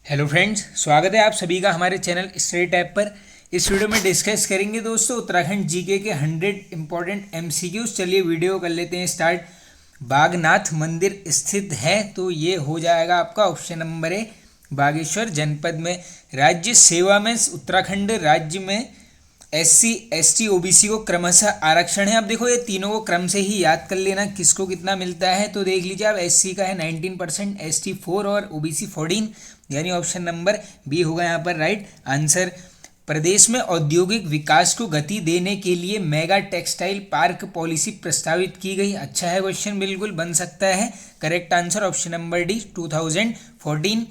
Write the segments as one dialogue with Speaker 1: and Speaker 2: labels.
Speaker 1: Hello friends, स्वागत है आप सभी का हमारे चैनल स्टडी टैब पर। इस वीडियो में डिस्कस करेंगे दोस्तों उत्तराखंड जीके के 100 इंपॉर्टेंट एमसीक्यूज। चलिए वीडियो कर लेते हैं स्टार्ट। बागनाथ मंदिर स्थित है तो ये हो जाएगा आपका ऑप्शन नंबर ए, बागेश्वर जनपद में। राज्य सेवा में उत्तराखंड राज्य में एससी एसटी ओबीसी को क्रमशः आरक्षण है। अब देखो ये तीनों को क्रम से ही याद कर लेना किसको कितना मिलता है। तो देख लीजिए, अब एससी का है 19%, एसटी 4 और ओबीसी 14, यानी ऑप्शन नंबर बी होगा यहाँ पर राइट आंसर। प्रदेश में औद्योगिक विकास को गति देने के लिए मेगा टेक्सटाइल पार्क पॉलिसी प्रस्तावित की गई। अच्छा है क्वेश्चन, बिल्कुल बन सकता है। Correct answer option number D 2014।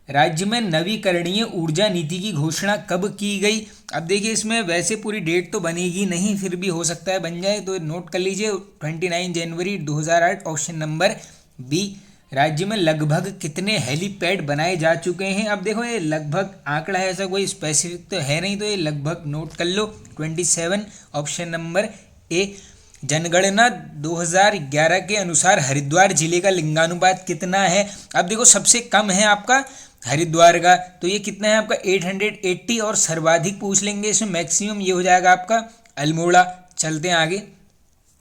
Speaker 1: राज्य में नवीकरणीय ऊर्जा नीति की घोषणा कब की गई। अब देखिए इसमें वैसे पूरी डेट तो बनेगी नहीं, फिर भी हो सकता है बन जाए, तो नोट कर लीजिए 29 जनवरी 2008 ऑप्शन नंबर बी। राज्य में लगभग कितने हेलीपैड बनाए जा चुके हैं। अब देखो ये लगभग आंकड़ा है, ऐसा कोई स्पेसिफिक तो है नहीं, तो ये लगभग नोट कर लो 27 ऑप्शन नंबर ए। जनगणना 2011 के अनुसार हरिद्वार जिले का लिंगानुपात कितना है। अब देखो सबसे कम है आपका हरिद्वार का, तो ये कितना है आपका 880, और सर्वाधिक पूछ लेंगे इसमें मैक्सिमम, ये हो जाएगा आपका अल्मोड़ा। चलते हैं आगे।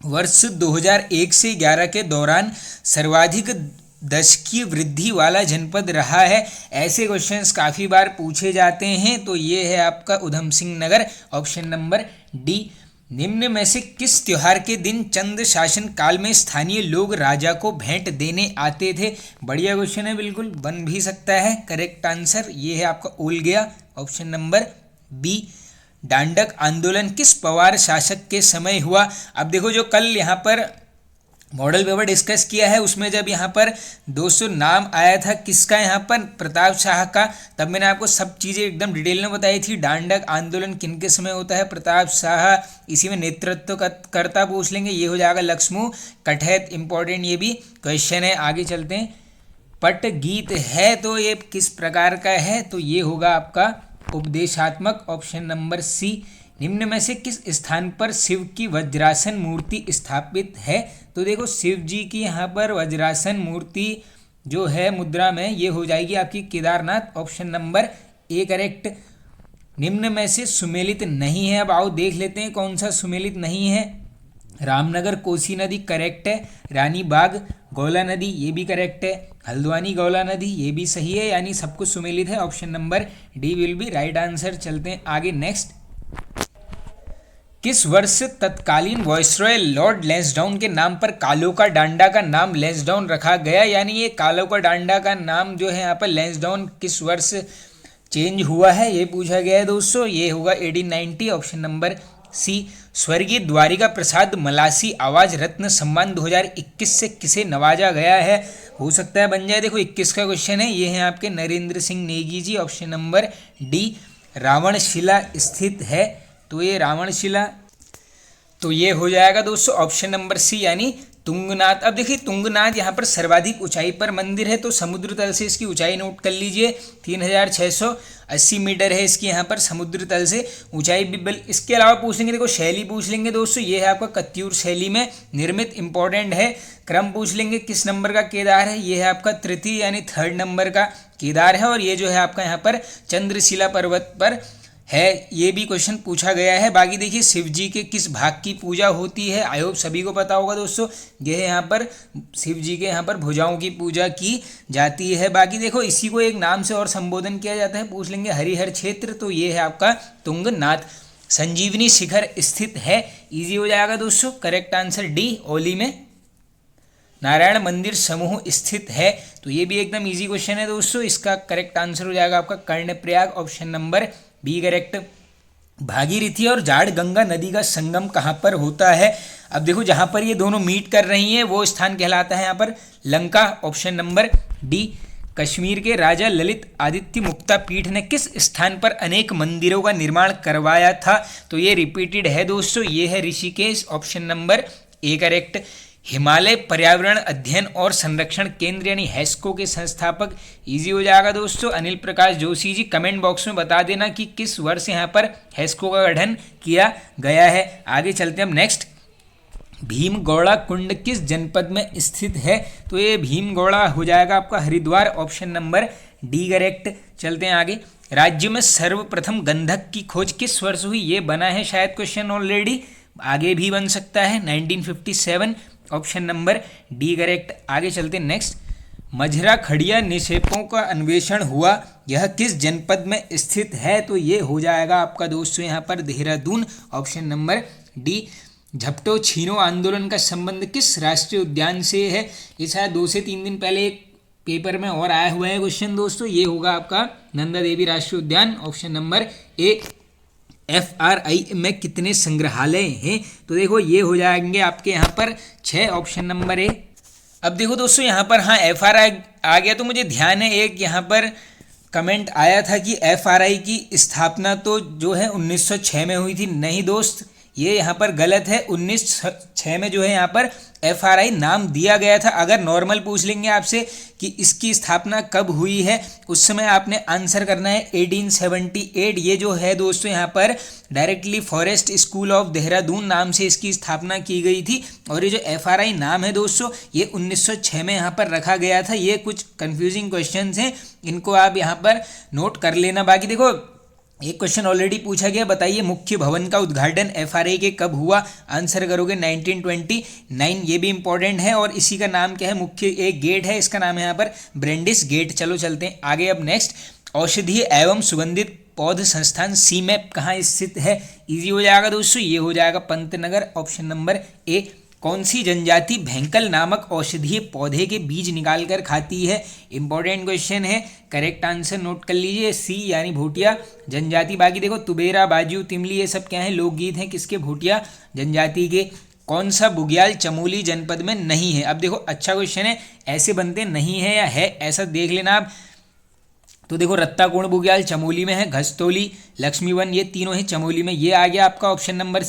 Speaker 1: वर्ष 2001 से 11 के दौरान सर्वाधिक दशकीय वृद्धि वाला जनपद रहा है। ऐसे क्वेश्चंस काफ़ी बार पूछे जाते हैं, तो ये है आपका Udham Singh Nagar option number D. निम्न में से किस त्योहार के दिन चंद शासन काल में स्थानीय लोग राजा को भेंट देने आते थे। बढ़िया क्वेश्चन है, बिल्कुल बन भी सकता है। करेक्ट आंसर ये है आपका ओल गया ऑप्शन नंबर बी। दांडक आंदोलन किस पवार शासक के समय हुआ। अब देखो जो कल यहाँ पर मॉडल पेपर डिस्कस किया है उसमें जब यहाँ पर 200 नाम आया था किसका, यहाँ पर प्रताप शाह का, तब मैंने आपको सब चीज़ें एकदम डिटेल में बताई थी। दांडक आंदोलन किन के समय होता है, प्रताप शाह। इसी में नेतृत्व कर्ता पूछ लेंगे, ये हो जाएगा लक्ष्मू कठैत। इंपॉर्टेंट ये भी क्वेश्चन है। आगे चलते हैं। पट गीत है तो ये किस प्रकार का है, तो ये होगा आपका उपदेशात्मक ऑप्शन नंबर सी। निम्न में से किस स्थान पर शिव की वज्रासन मूर्ति स्थापित है। तो देखो शिव जी की यहाँ पर वज्रासन मूर्ति जो है मुद्रा में, ये हो जाएगी आपकी Kedarnath option number A correct. निम्न में से सुमेलित नहीं है। अब आओ देख लेते हैं कौन सा सुमेलित नहीं है। रामनगर कोसी नदी करेक्ट है। रानी बाग गौला नदी ये भी करेक्ट है। हल्द्वानी गौला नदी ये भी सही है, यानी सब कुछ सुमेलित है। Option number D will be right answer. चलते हैं आगे नेक्स्ट। किस वर्ष तत्कालीन वायसरॉय लॉर्ड लैंसडाउन के नाम पर कालो का डांडा का नाम लैंसडाउन रखा गया। यानी ये कालो का डांडा का नाम जो है यहाँ पर लैंसडाउन किस वर्ष चेंज हुआ है, ये पूछा गया है दोस्तों। ये होगा 1890 ऑप्शन नंबर सी। स्वर्गीय द्वारिका प्रसाद मलासी आवाज रत्न सम्मान 2021 से किसे नवाजा गया है। हो सकता है बन जाए। देखो 21 का क्वेश्चन है, ये है आपके Narendra Singh Negi ji option number D. रावणशिला स्थित है तो ये रावणशिला, तो ये हो जाएगा दोस्तों ऑप्शन नंबर सी यानी तुंगनाथ। अब देखिए तुंगनाथ यहाँ पर सर्वाधिक ऊंचाई पर मंदिर है, तो समुद्र तल से इसकी ऊंचाई नोट कर लीजिए 3680 मीटर है इसकी यहाँ पर समुद्र तल से ऊंचाई भी। इसके अलावा पूछ लेंगे, देखो शैली पूछ लेंगे दोस्तों, ये है आपका कत्यूर शैली में निर्मित, इंपॉर्टेंट है। क्रम पूछ लेंगे किस नंबर का केदार है, ये है आपका तृतीय यानी 3rd नंबर का केदार है। और ये जो है आपका यहाँ पर चंद्रशिला पर्वत पर है, ये भी क्वेश्चन पूछा गया है। बाकी देखिए शिव जी के किस भाग की पूजा होती है, आई होप सभी को पता होगा दोस्तों। ये है यहाँ पर शिव जी के यहाँ पर भुजाओं की पूजा की जाती है। बाकी देखो इसी को एक नाम से और संबोधन किया जाता है, पूछ लेंगे हरिहर क्षेत्र, तो ये है आपका तुंगनाथ। संजीवनी शिखर स्थित है, इजी हो जाएगा दोस्तों। करेक्ट आंसर डी ओली में। नारायण मंदिर समूह स्थित है, तो ये भी एकदम इजी क्वेश्चन है दोस्तों। इसका करेक्ट आंसर हो जाएगा आपका Karnaprayag option number B correct. Bhagirathi और जाड़ गंगा नदी का संगम कहाँ पर होता है। अब देखो जहाँ पर ये दोनों मीट कर रही हैं वो स्थान कहलाता है यहाँ पर Lanka option number D. Kashmir के राजा ललित आदित्य मुक्ता पीठ ने किस स्थान पर अनेक मंदिरों का निर्माण करवाया था। तो ये रिपीटेड है दोस्तों, ये है Rishikesh option number A correct. Himalaya पर्यावरण अध्ययन और संरक्षण केंद्र यानी हैस्को के संस्थापक, इजी हो जाएगा दोस्तों, अनिल प्रकाश जोशी जी। कमेंट बॉक्स में बता देना कि किस वर्ष यहाँ पर हैस्को का गठन किया गया है। आगे चलते हैं हम नेक्स्ट। भीमगौड़ा कुंड किस जनपद में स्थित है? तो ये भीमगौड़ा हो जाएगा आपका Haridwar, option number D correct. चलते हैं आगे। राज्य में सर्वप्रथम गंधक की खोज किस वर्ष हुई? ये बना है शायद क्वेश्चन ऑलरेडी, आगे भी बन सकता है, 1957, ऑप्शन नंबर डी करेक्ट। आगे चलते हैं नेक्स्ट। मझरा खड़िया निक्षेपों का अन्वेषण हुआ, यह किस जनपद में स्थित है? तो ये हो जाएगा आपका दोस्तों यहाँ पर देहरादून, ऑप्शन नंबर डी। झपटो छीनो आंदोलन का संबंध किस राष्ट्रीय उद्यान से है? ये शायद 2 से 3 दिन पहले एक पेपर में और आया हुआ है क्वेश्चन दोस्तों, ये होगा आपका नंदा देवी राष्ट्रीय उद्यान, ऑप्शन नंबर ए। FRI में कितने संग्रहालय हैं? तो देखो ये हो जाएंगे आपके यहाँ पर 6, ऑप्शन नंबर ए। अब देखो दोस्तों यहाँ पर हाँ FRI आ गया, तो मुझे ध्यान है एक यहाँ पर कमेंट आया था कि FRI की स्थापना तो जो है 1906 में हुई थी। नहीं दोस्त, ये यहाँ पर गलत है। 1906 में जो है यहाँ पर FRI नाम दिया गया था। अगर नॉर्मल पूछ लेंगे आपसे कि इसकी स्थापना कब हुई है, उस समय आपने आंसर करना है 1878। ये जो है दोस्तों यहाँ पर directly forest school of Dehradun नाम से इसकी स्थापना की गई थी। और ये जो FRI नाम है दोस्तों, ये 1906 में यहाँ पर रखा गया था। ये कुछ कंफ्यूजिंग क्वेश्चंस हैं, इनको आप यहाँ पर नोट कर लेना। बाकी देखो एक क्वेश्चन ऑलरेडी पूछा गया, बताइए मुख्य भवन का उद्घाटन FRI के कब हुआ? आंसर करोगे 1929, ये भी इंपॉर्टेंट है। और इसी का नाम क्या है? मुख्य एक गेट है, इसका नाम है यहाँ पर ब्रेंडिस गेट। चलो चलते हैं आगे। अब नेक्स्ट, औषधीय एवं सुगंधित पौध संस्थान CMAP कहाँ स्थित है? इजी हो जाएगा दोस्तों, ये हो जाएगा पंतनगर, ऑप्शन नंबर ए। कौन सी जनजाति भेंकल नामक औषधीय पौधे के बीज निकाल कर खाती है? इंपॉर्टेंट क्वेश्चन है, करेक्ट आंसर नोट कर लीजिए, सी यानी भोटिया जनजाति। बाकी देखो तुबेरा, बाजू, तिमली, ये सब क्या है? लोकगीत हैं, किसके? भोटिया जनजाति के। कौन सा बुग्याल चमोली जनपद में नहीं है? अब देखो अच्छा क्वेश्चन है, ऐसे बनते नहीं है या है, ऐसा देख लेना आप। तो देखो रत्ताकुंड बुग्याल चमोली में है, घस्तौली, लक्ष्मीवन, ये तीनों है चमोली में। ये आ गया आपका ऑप्शन नंबर।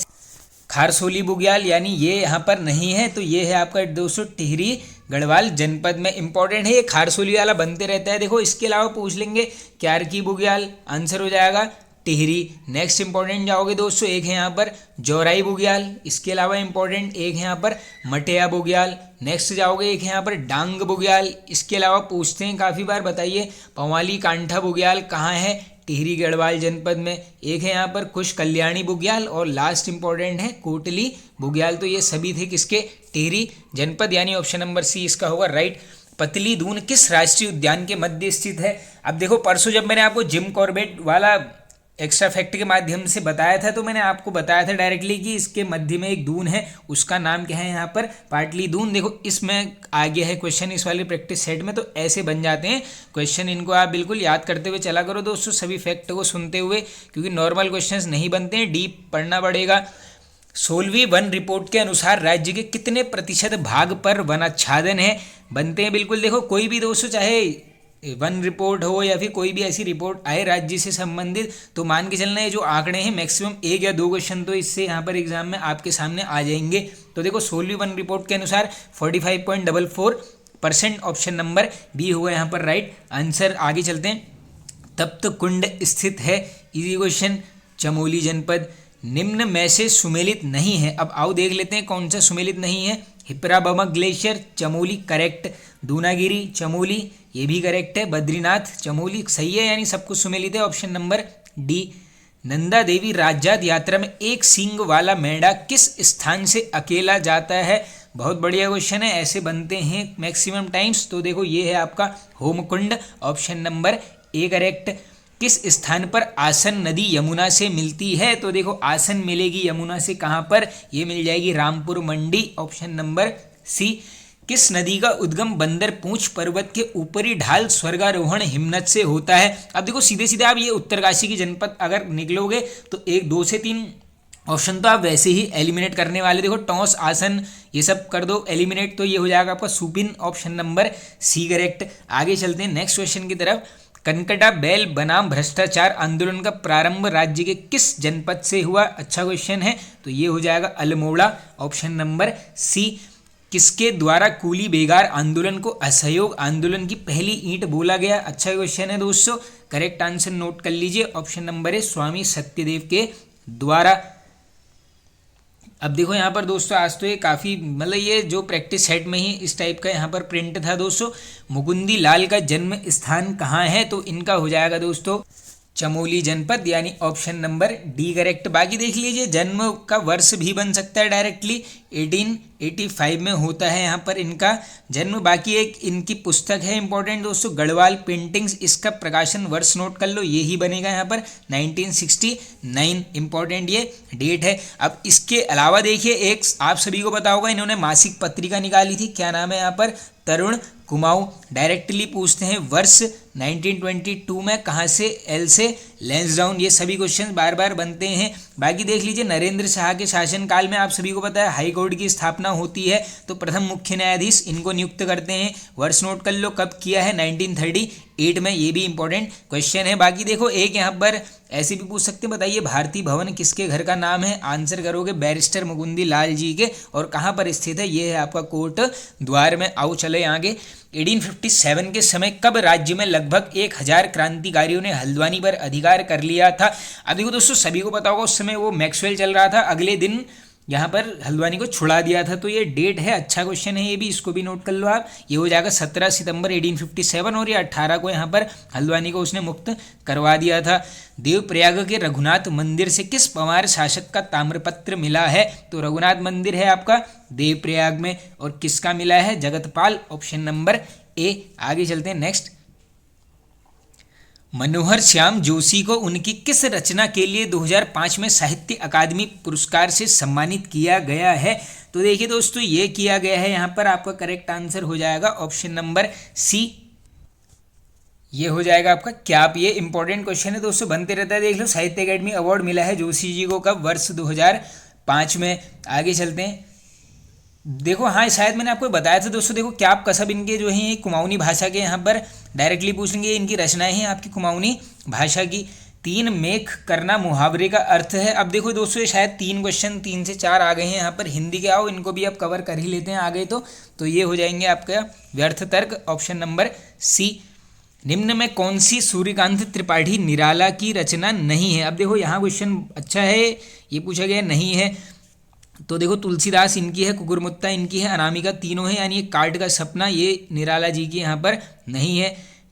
Speaker 1: खारसोली बुग्याल यानी ये यहाँ पर नहीं है, तो ये है आपका दोस्तों टिहरी गढ़वाल जनपद में। इंपॉर्टेंट है, ये खारसोली वाला बनते रहता है। देखो इसके अलावा पूछ लेंगे क्यारकी बुग्याल, आंसर हो जाएगा टिहरी। नेक्स्ट इंपॉर्टेंट जाओगे दोस्तों, एक है यहाँ पर जौराई बुग्याल, इसके अलावा इंपॉर्टेंट एक है यहाँ पर मटिया बुग्याल। नेक्स्ट जाओगे एक है यहाँ पर डांग बुग्याल, इसके अलावा पूछते हैं काफ़ी बार, बताइए पवाली कांठा बुग्याल कहाँ है? टिहरी गढ़वाल जनपद में। एक है यहाँ पर कुश कल्याणी बुग्याल, और लास्ट इंपॉर्टेंट है कोटली बुग्याल। तो ये सभी थे किसके? टिहरी जनपद, यानी ऑप्शन नंबर सी इसका होगा राइट। पतली दून किस राष्ट्रीय उद्यान के मध्य स्थित है? अब देखो परसों जब मैंने आपको जिम कॉर्बेट वाला एक्स्ट्रा फैक्ट के माध्यम से बताया था, तो मैंने आपको बताया था डायरेक्टली कि इसके मध्य में एक दून है, उसका नाम क्या है यहाँ पर? पाटली दून। देखो इसमें आ गया है क्वेश्चन इस वाले प्रैक्टिस सेट में, तो ऐसे बन जाते हैं क्वेश्चन। इनको आप बिल्कुल याद करते हुए चला करो दोस्तों, सभी फैक्ट को सुनते हुए, क्योंकि नॉर्मल क्वेश्चंस नहीं बनते हैं, डीप पढ़ना पड़ेगा। 16वीं वन रिपोर्ट के अनुसार राज्य के कितने प्रतिशत भाग पर वनाच्छादन है? बनते हैं बिल्कुल। देखो कोई भी दोस्तों, चाहे वन रिपोर्ट हो या फिर कोई भी ऐसी रिपोर्ट आए राज्य से संबंधित, तो मान के चलना है जो आंकड़े हैं मैक्सिमम 1 या 2 क्वेश्चन तो इससे यहाँ पर एग्जाम में आपके सामने आ जाएंगे। तो देखो 16वीं वन रिपोर्ट के अनुसार 45.44%, ऑप्शन नंबर बी हुआ यहाँ पर राइट आंसर। आगे चलते हैं। तप्त कुंड स्थित है, इजी क्वेश्चन, चमोली जनपद। निम्न में से सुमेलित नहीं है, अब आओ देख लेते हैं कौन सा सुमेलित नहीं है। हिप्राबमक ग्लेशियर चमोली करेक्ट, दूनागिरी चमोली ये भी करेक्ट है, बद्रीनाथ चमोली सही है, यानी सब कुछ सुमेलित है, option number D. Nanda Devi राज्यात यात्रा में एक सींग वाला मेंढा किस स्थान से अकेला जाता है? बहुत बढ़िया क्वेश्चन है, ऐसे बनते हैं मैक्सिमम टाइम्स। तो देखो ये है आपका Homkund, option number A correct. किस स्थान पर आसन नदी यमुना से मिलती है? तो देखो आसन मिलेगी यमुना से कहाँ पर? ये मिल जाएगी रामपुर मंडी, ऑप्शन नंबर सी। किस नदी का उद्गम बंदर पूंछ पर्वत के ऊपरी ढाल स्वर्गारोहण हिमनद से होता है? अब देखो सीधे सीधे आप ये उत्तरकाशी की जनपद अगर निकलोगे तो 1, 2 से 3 ऑप्शन तो आप वैसे ही एलिमिनेट करने वाले। देखो टॉस, आसन ये सब कर दो एलिमिनेट, तो ये हो जाएगा आपका Supin, option number C correct. आगे चलते हैं नेक्स्ट क्वेश्चन की तरफ। कनकटा बैल बनाम भ्रष्टाचार आंदोलन का प्रारंभ राज्य के किस जनपद से हुआ? अच्छा क्वेश्चन है, तो ये हो जाएगा अल्मोड़ा, ऑप्शन नंबर सी। किसके द्वारा कूली बेगार आंदोलन को असहयोग आंदोलन की पहली ईंट बोला गया? अच्छा क्वेश्चन है दोस्तों, करेक्ट आंसर नोट कर लीजिए, ऑप्शन नंबर है स्वामी सत्यदेव के द्वारा। अब देखो यहाँ पर दोस्तों, आज तो ये काफ़ी मतलब ये जो प्रैक्टिस सेट में ही इस टाइप का यहाँ पर प्रिंट था दोस्तों। मुकुंदी लाल का जन्म स्थान कहाँ है, तो इनका हो जाएगा दोस्तों चमोली जनपद, यानी ऑप्शन नंबर डी करेक्ट। बाकी देख लीजिए, जन्म का वर्ष भी बन सकता है डायरेक्टली, 1885 में होता है यहाँ पर इनका जन्म। बाकी एक इनकी पुस्तक है इंपॉर्टेंट दोस्तों, गढ़वाल पेंटिंग्स, इसका प्रकाशन वर्ष नोट कर लो, ये ही बनेगा यहाँ पर 1969, इंपॉर्टेंट ये डेट है। अब इसके अलावा देखिए, एक आप सभी को पता होगा, इन्होंने मासिक पत्रिका निकाली थी, क्या नाम है यहाँ पर, तरुण कुमाऊं। डायरेक्टली पूछते हैं वर्ष 1922 में, कहाँ से, एल से लैंसडाउन, ये सभी क्वेश्चन बार बार बनते हैं। बाकी देख लीजिए, नरेंद्र शाह के शासनकाल में आप सभी को पता है हाई कोर्ट की स्थापना होती है, तो प्रथम मुख्य न्यायाधीश इनको नियुक्त करते हैं, वर्ष नोट कर लो कब किया है, 1938 में, ये भी इंपॉर्टेंट क्वेश्चन है। बाकी देखो, एक यहाँ पर ऐसे भी पूछ सकते हैं, बताइए भारतीय भवन किसके घर का नाम है, आंसर करोगे बैरिस्टर मुकुंदी लाल जी के, और कहाँ पर स्थित है, ये है आपका कोर्ट द्वार में। आओ चले आगे। 1857 के समय कब राज्य में लगभग 1000 क्रांतिकारियों ने हल्द्वानी पर अधिकार कर लिया था। अब देखो दोस्तों, सभी को पता होगा उस समय वो मैक्सवेल चल रहा था, अगले दिन यहाँ पर हल्द्वानी को छुड़ा दिया था, तो ये डेट है, अच्छा क्वेश्चन है ये भी, इसको भी नोट कर लो आप। ये हो जाएगा 17 सितंबर 1857, और ये 18 को यहाँ पर हल्द्वानी को उसने मुक्त करवा दिया था। देवप्रयाग के रघुनाथ मंदिर से किस पंवार शासक का ताम्रपत्र मिला है, तो रघुनाथ मंदिर है आपका देवप्रयाग में, और किसका मिला है, जगतपाल, ऑप्शन नंबर ए। आगे चलते हैं नेक्स्ट। मनोहर श्याम जोशी को उनकी किस रचना के लिए 2005 में साहित्य अकादमी पुरस्कार से सम्मानित किया गया है, तो देखिए दोस्तों, ये किया गया है यहाँ पर, आपका करेक्ट आंसर हो जाएगा ऑप्शन नंबर सी, ये हो जाएगा आपका क्या। आप ये इंपॉर्टेंट क्वेश्चन है दोस्तों, बनते रहता है, देख लो, साहित्य अकादमी अवार्ड मिला है जोशी जी को कब, वर्ष 2005 में। आगे चलते हैं। देखो हाँ, शायद मैंने आपको बताया था दोस्तों, देखो क्या आप कसब इनके जो हैं कुमाऊनी भाषा के, यहाँ पर डायरेक्टली पूछेंगे, इनकी रचनाएं हैं आपकी कुमाऊनी भाषा की। 3 मेख करना मुहावरे का अर्थ है। अब देखो दोस्तों, ये शायद 3 क्वेश्चन 3 से 4 आ गए हैं यहाँ पर हिंदी के, आओ इनको भी आप कवर कर ही लेते हैं आ गए तो ये हो जाएंगे आपका व्यर्थ तर्क, ऑप्शन नंबर सी। निम्न में कौन सी सूर्यकांत त्रिपाठी निराला की रचना नहीं है। अब देखो यहाँ क्वेश्चन अच्छा है, ये पूछा गया नहीं है, तो देखो तुलसीदास इनकी है, कुकुरमुत्ता इनकी है, अनामिका, तीनों है, यानी काट का सपना ये निराला जी की यहाँ पर नहीं है।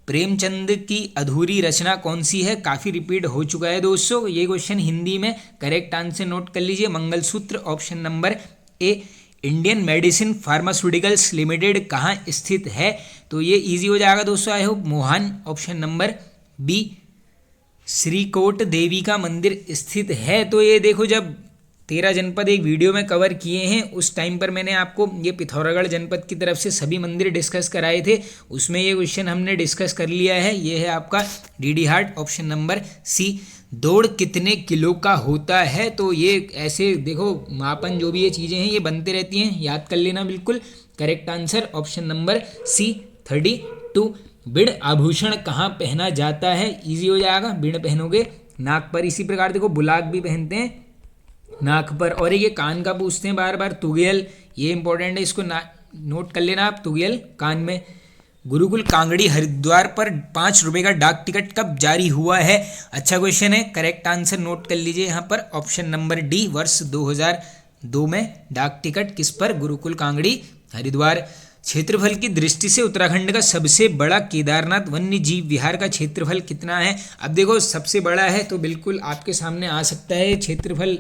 Speaker 1: प्रेमचंद की अधूरी रचना कौन सी है, काफ़ी रिपीट हो चुका है दोस्तों ये क्वेश्चन हिंदी में, करेक्ट आंसर नोट कर लीजिए, mangalsutra, option number A. Indian medicine pharmaceuticals limited कहाँ स्थित है, तो ये इजी हो जाएगा दोस्तों, I hope, Mohan, option number B. Srikot देवी का मंदिर स्थित है, तो ये देखो, जब 13 जनपद एक वीडियो में कवर किए हैं, उस टाइम पर मैंने आपको ये पिथौरागढ़ जनपद की तरफ से सभी मंदिर डिस्कस कराए थे, उसमें ये क्वेश्चन हमने डिस्कस कर लिया है, ये है आपका डीडी हार्ट, ऑप्शन नंबर सी। दौड़ कितने किलो का होता है, तो ये ऐसे देखो मापन जो भी ये चीज़ें हैं ये बनते रहती हैं, याद कर लेना बिल्कुल, correct answer option number C, 32। बिड़ आभूषण कहाँ पहना जाता है, ईजी हो जाएगा, बिड़ पहनोगे नाक पर, इसी प्रकार देखो बुलाक भी पहनते हैं नाक पर। और ये कान का पूछते हैं बार बार, तुगेल, ये इंपॉर्टेंट है, इसको नोट कर लेना आप, तुगेल कान में। गुरुकुल कांगड़ी हरिद्वार पर 5 रुपये का डाक टिकट कब जारी हुआ है, अच्छा क्वेश्चन है, करेक्ट आंसर नोट कर लीजिए यहाँ पर, ऑप्शन नंबर डी, वर्ष 2002 में डाक टिकट किस पर, गुरुकुल कांगड़ी हरिद्वार। क्षेत्रफल की दृष्टि से उत्तराखंड का सबसे बड़ा केदारनाथ वन्य जीव विहार का क्षेत्रफल कितना है। अब देखो सबसे बड़ा है तो बिल्कुल आपके सामने आ सकता है क्षेत्रफल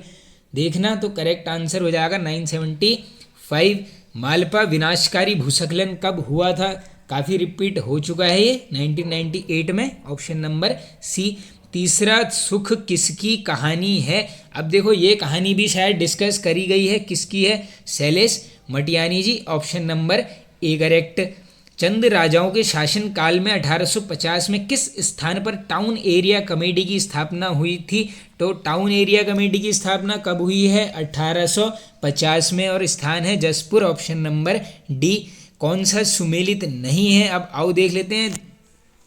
Speaker 1: देखना, तो करेक्ट आंसर हो जाएगा 975। मालपा विनाशकारी भूस्खलन कब हुआ था, काफ़ी रिपीट हो चुका है ये, 1998 में, ऑप्शन नंबर सी। तीसरा सुख किसकी कहानी है, अब देखो ये कहानी भी शायद डिस्कस करी गई है, किसकी है, शैलेश मटियानी जी, ऑप्शन नंबर ए करेक्ट। चंद राजाओं के शासनकाल में 1850 में किस स्थान पर टाउन एरिया कमेटी की स्थापना हुई थी, तो टाउन एरिया कमेटी की स्थापना कब हुई है, 1850 में, और स्थान है जसपुर, ऑप्शन नंबर डी। कौन सा सुमेलित नहीं है, अब आओ देख लेते हैं।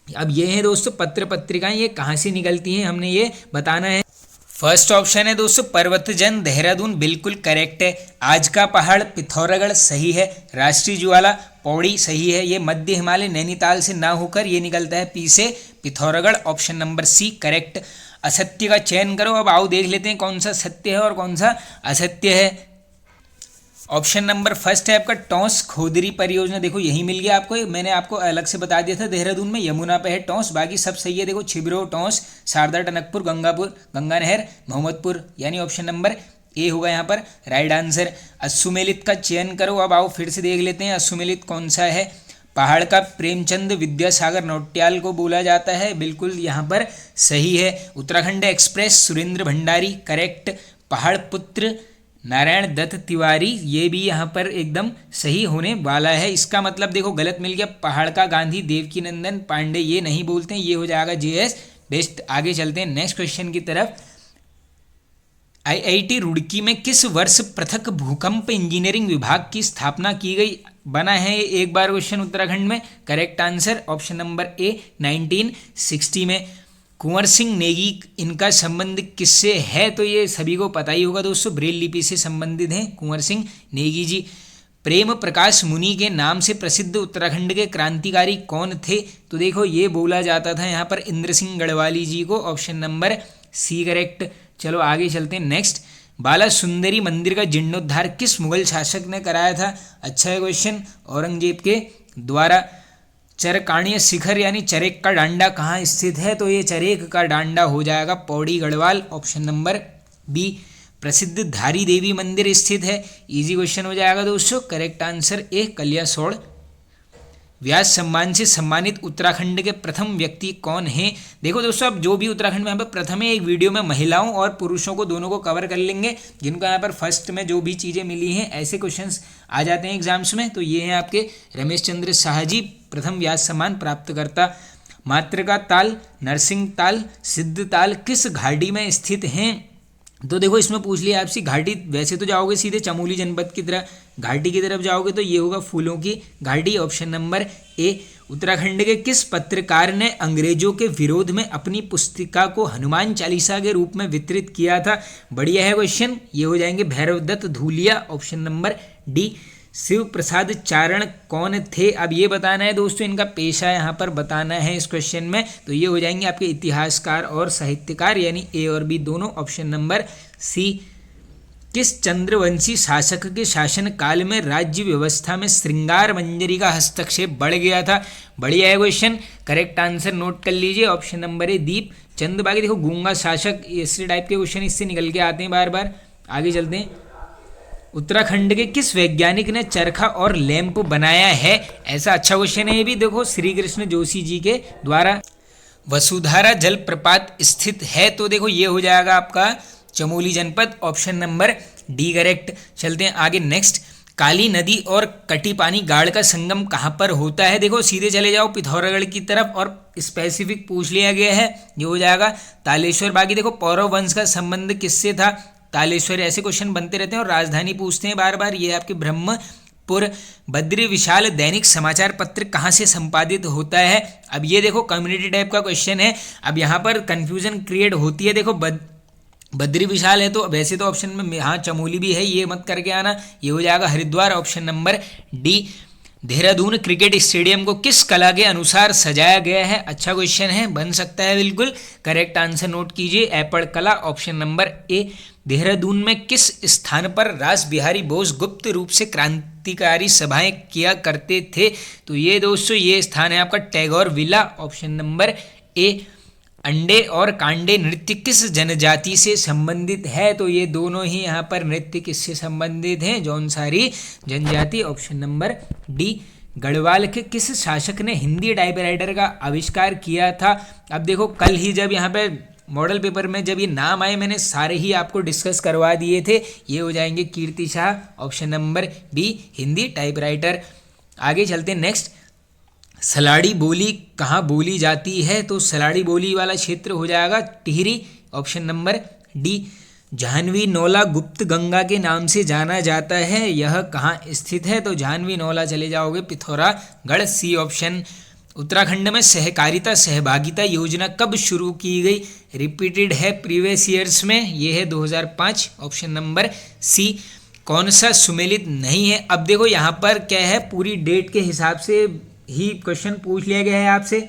Speaker 1: अब ये है दोस्तों पत्र पत्रिकाएं, ये कहाँ से निकलती हैं हमने ये बताना है। फर्स्ट ऑप्शन है दोस्तों पर्वतजन देहरादून, बिल्कुल करेक्ट है। आज का पहाड़ पिथौरागढ़ सही है। राष्ट्रीय ज्वाला पौड़ी सही है। ये मध्य हिमालय नैनीताल से ना होकर ये निकलता है पी से Pithoragarh, option number C correct. असत्य का चयन करो। अब आओ देख लेते हैं कौन सा सत्य है और कौन सा असत्य है। ऑप्शन नंबर फर्स्ट है आपका टॉस खोदरी परियोजना, देखो यही मिल गया आपको, मैंने आपको अलग से बता दिया था देहरादून में यमुना पे है टॉस, बाकी सब सही है। देखो छिबरो टॉस, शारदा टनकपुर, गंगापुर गंगा नहर, मोहम्मदपुर, यानी ऑप्शन नंबर ए होगा यहाँ पर राइट आंसर। अश्वमेलित का चयन करो। अब आओ फिर से देख लेते हैं अश्वमेलित कौन सा है। पहाड़ का प्रेमचंद विद्यासागर नौटियाल को बोला जाता है, बिल्कुल यहाँ पर सही है। Uttarakhand express Surendra Bhandari correct. पहाड़ पुत्र नारायण दत्त तिवारी, ये भी यहाँ पर एकदम सही होने वाला है। इसका मतलब देखो गलत मिल गया, पहाड़ का गांधी देवकी नंदन पांडे ये नहीं बोलते हैं, ये हो जाएगा जेएस बेस्ट। आगे चलते हैं नेक्स्ट क्वेश्चन की तरफ। आईआईटी रुड़की में किस वर्ष पृथक भूकंप इंजीनियरिंग विभाग की स्थापना की गई? बना है एक बार क्वेश्चन उत्तराखंड में, करेक्ट आंसर ऑप्शन नंबर ए 1960 में। कुंवर सिंह नेगी इनका संबंध किससे है? तो ये सभी को पता ही होगा दोस्तों, ब्रेल लिपि से संबंधित हैं कुंवर सिंह नेगी जी। प्रेम प्रकाश मुनि के नाम से प्रसिद्ध उत्तराखंड के क्रांतिकारी कौन थे? तो देखो ये बोला जाता था यहाँ पर इंद्र सिंह गढ़वाली जी को, ऑप्शन नंबर सी करेक्ट। चलो आगे चलते हैं नेक्स्ट। बाला सुंदरी मंदिर का जीर्णोद्धार किस मुगल शासक ने कराया था? अच्छा है क्वेश्चन, औरंगजेब के द्वारा। चरकाणीय शिखर यानी चरेक का डांडा कहाँ स्थित है? तो ये चरेक का डांडा हो जाएगा Pauri Garhwal, option number B. प्रसिद्ध धारी देवी मंदिर स्थित है, इजी क्वेश्चन हो जाएगा दोस्तों, करेक्ट आंसर ए कलियासोड़। व्यास सम्मान से सम्मानित उत्तराखंड के प्रथम व्यक्ति कौन हैं? देखो दोस्तों, अब जो भी उत्तराखंड में यहाँ पर प्रथम है, एक वीडियो में महिलाओं और पुरुषों को दोनों को कवर कर लेंगे, जिनको यहाँ पर फर्स्ट में जो भी चीज़ें मिली हैं ऐसे क्वेश्चंस आ जाते हैं एग्जाम्स में। तो ये हैं आपके रमेश चंद्र शाह जी, प्रथम व्यास सम्मान प्राप्तकर्ता। मातृका ताल, नरसिंह ताल, सिद्ध ताल किस घाटी में स्थित हैं? तो देखो इसमें पूछ लिया आपसी घाटी, वैसे तो जाओगे सीधे चमोली जनपद की तरह, घाटी की तरफ जाओगे तो ये होगा फूलों की घाटी, ऑप्शन नंबर ए। उत्तराखंड के किस पत्रकार ने अंग्रेजों के विरोध में अपनी पुस्तिका को हनुमान चालीसा के रूप में वितरित किया था? बढ़िया है क्वेश्चन, ये हो जाएंगे Bhairav Dutt Dhuliya, option number D. Shiv Prasad Charan कौन थे? अब ये बताना है दोस्तों, इनका पेशा यहाँ पर बताना है इस क्वेश्चन में, तो ये हो जाएंगे आपके इतिहासकार और साहित्यकार, यानी ए और बी दोनों, ऑप्शन नंबर सी। किस चंद्रवंशी शासक के शासन काल में राज्य व्यवस्था में श्रृंगार मंजरी का हस्तक्षेप बढ़ गया था? बढ़िया है क्वेश्चन, करेक्ट आंसर नोट कर लीजिए, ऑप्शन नंबर ए दीप चंद। बाकी देखो गूंगा शासक, इसी टाइप के क्वेश्चन इससे निकल के आते हैं बार बार। आगे चलते हैं। उत्तराखंड के किस वैज्ञानिक ने चरखा और लैंप बनाया है? ऐसा अच्छा क्वेश्चन है ये भी, देखो श्री कृष्ण जोशी जी के द्वारा। वसुधारा जलप्रपात स्थित है? तो देखो ये हो जाएगा आपका चमोली जनपद, ऑप्शन नंबर डी करेक्ट। चलते हैं आगे नेक्स्ट। काली नदी और कटीपानी गाड़ का संगम कहाँ पर होता है? देखो सीधे चले जाओ पिथौरागढ़ की तरफ, और स्पेसिफिक पूछ लिया गया है, ये हो जाएगा तालेश्वर। बाकी देखो पौरव वंश का संबंध किससे था? तालेश्वर। ऐसे क्वेश्चन बनते रहते हैं और राजधानी पूछते हैं बार बार, ये आपके ब्रह्मपुर। बद्री विशाल दैनिक समाचार पत्र कहाँ से संपादित होता है? अब ये देखो कम्युनिटी टाइप का क्वेश्चन है, अब यहाँ पर कंफ्यूजन क्रिएट होती है। देखो बद्री विशाल है तो वैसे तो ऑप्शन में हाँ चमोली भी है, ये मत करके आना, ये हो जाएगा Haridwar, option number D. Dehradun cricket stadium को किस कला के अनुसार सजाया गया है? अच्छा क्वेश्चन है, बन सकता है बिल्कुल, करेक्ट आंसर नोट कीजिए एपड़ कला, ऑप्शन नंबर ए। देहरादून में किस स्थान पर रास बिहारी बोस गुप्त रूप से क्रांतिकारी सभाएं किया करते थे? तो ये दोस्तों ये स्थान है आपका टैगोर विला, ऑप्शन नंबर ए। अंडे और कांडे नृत्य किस जनजाति से संबंधित है? तो ये दोनों ही यहाँ पर नृत्य किससे संबंधित हैं? जौनसारी जनजाति, ऑप्शन नंबर डी। गढ़वाल के किस शासक ने हिंदी टाइपराइटर का आविष्कार किया था? अब देखो कल ही जब यहाँ पे मॉडल पेपर में जब ये नाम आए मैंने सारे ही आपको डिस्कस करवा दिए थे, ये हो जाएंगे Kirti Shah, option number B Hindi typewriter. आगे चलते हैं नेक्स्ट। सलाड़ी बोली कहाँ बोली जाती है? तो सलाड़ी बोली वाला क्षेत्र हो जाएगा Tehri, option number D. Jahnavi Naula Gupt Ganga के नाम से जाना जाता है, यह कहाँ स्थित है? तो जाह्नवी नौला चले जाओगे पिथौरागढ़, सी ऑप्शन। उत्तराखंड में सहकारिता सहभागिता योजना कब शुरू की गई? रिपीटेड है प्रीवियस ईयर्स में, ये है 2005, ऑप्शन नंबर सी। कौन सा सुमेलित नहीं है? अब देखो यहाँ पर क्या है, पूरी डेट के हिसाब से ही क्वेश्चन पूछ लिया गया है आपसे।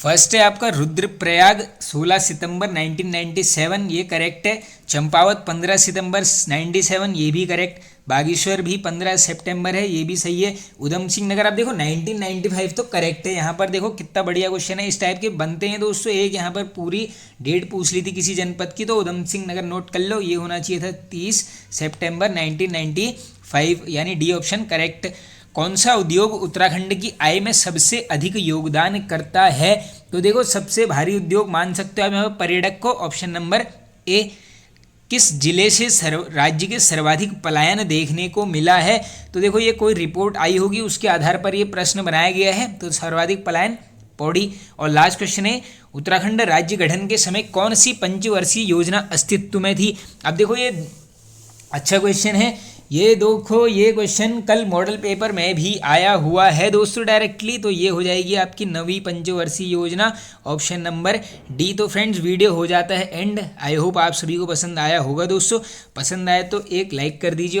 Speaker 1: फर्स्ट है आपका रुद्रप्रयाग 16 सितंबर 1997, ये करेक्ट है। चंपावत 15 सितंबर 97, ये भी करेक्ट। बागेश्वर भी 15 सितंबर है, ये भी सही है। उधम सिंह नगर आप देखो 1995 तो करेक्ट है। यहाँ पर देखो कितना बढ़िया क्वेश्चन है, इस टाइप के बनते हैं दोस्तों। एक यहाँ पर पूरी डेट पूछ ली थी किसी जनपद की, तो उधम सिंह नगर नोट कर लो, ये होना चाहिए था 30 सितंबर 1995, यानी डी ऑप्शन करेक्ट। कौन सा उद्योग उत्तराखंड की आय में सबसे अधिक योगदान करता है? तो देखो सबसे भारी उद्योग मान सकते हो आप यहाँ पर पर्यटक को, ऑप्शन नंबर ए। किस जिले से राज्य के सर्वाधिक पलायन देखने को मिला है? तो देखो ये कोई रिपोर्ट आई होगी, उसके आधार पर ये प्रश्न बनाया गया है। तो सर्वाधिक पलायन पौड़ी। और लास्ट क्वेश्चन है, उत्तराखंड राज्य गठन के समय कौन सी पंचवर्षीय योजना अस्तित्व में थी? अब देखो ये अच्छा क्वेश्चन है, ये देखो ये क्वेश्चन कल मॉडल पेपर में भी आया हुआ है दोस्तों डायरेक्टली। तो ये हो जाएगी आपकी नवीं पंचवर्षीय योजना, ऑप्शन नंबर डी। तो फ्रेंड्स वीडियो हो जाता है एंड। आई होप आप सभी को पसंद आया होगा दोस्तों। पसंद आए तो एक लाइक कर दीजिए।